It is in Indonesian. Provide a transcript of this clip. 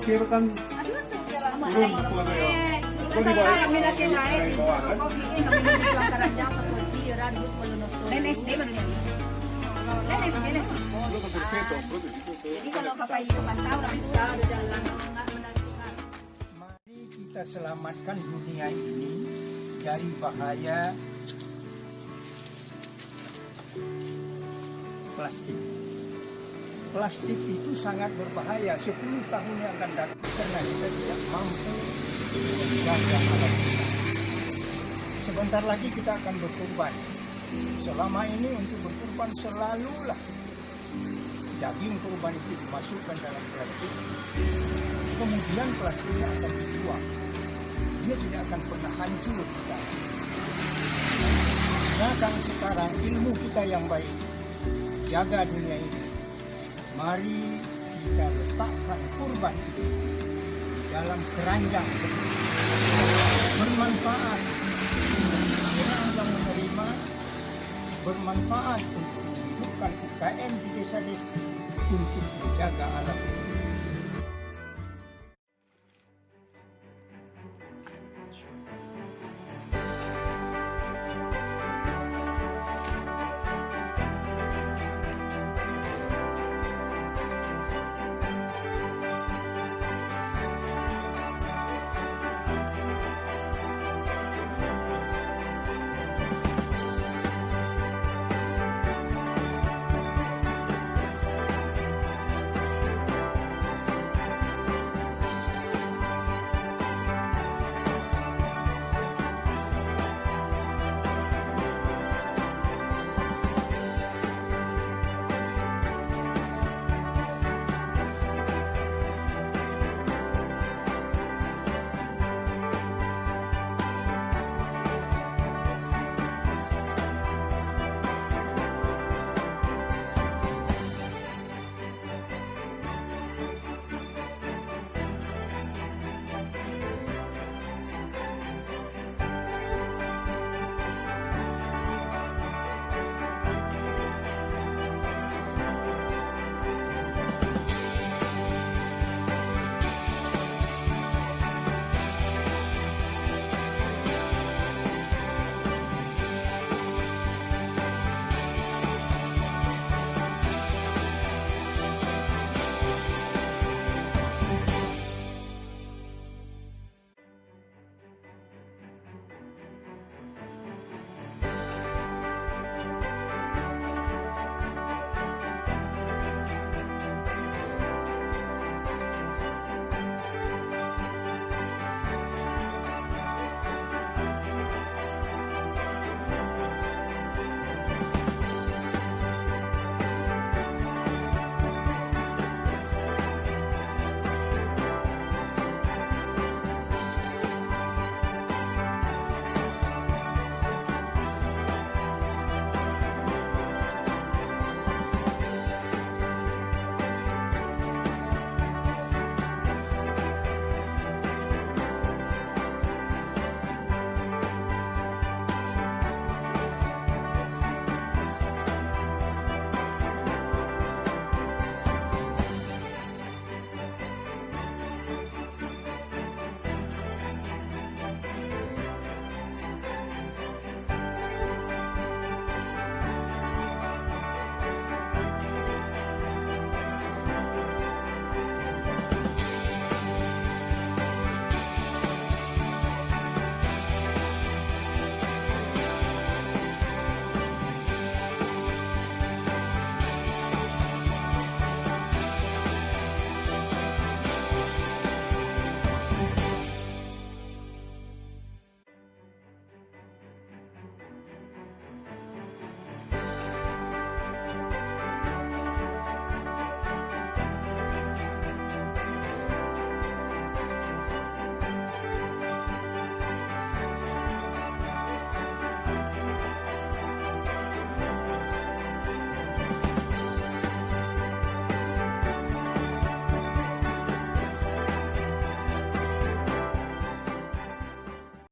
Kira kan turun po na yun. Kung di ba, Kami na kinain. ay bawahan. Kau bikin kami na bilang karajang sa kunci. Radus malunok to. Lain SD man yan. Lain SD na si Ano ka respeto? Pwede dito. Jadi kalau kapayo masaw na Bisa dan lang nga menentukan. Mari kita selamatkan dunia ini dari bahaya plastik. Plastik itu sangat berbahaya 10 tahun yang akan datang karena kita tidak mampu menjaga alam kita. Sebentar lagi kita akan berkorban. Selama ini untuk berkorban selalulah daging korban itu dimasukkan dalam plastik. Kemudian plastiknya akan dibuang. Dia tidak akan pernah hancur kita. Gunakan sekarang ilmu kita yang baik. Jaga dunia ini. Mari kita letakkan kurban itu dalam keranjang bermanfaat. Orang yang menerima bermanfaat untuk menghidupkan UKM di desa-desa untuk menjaga alam.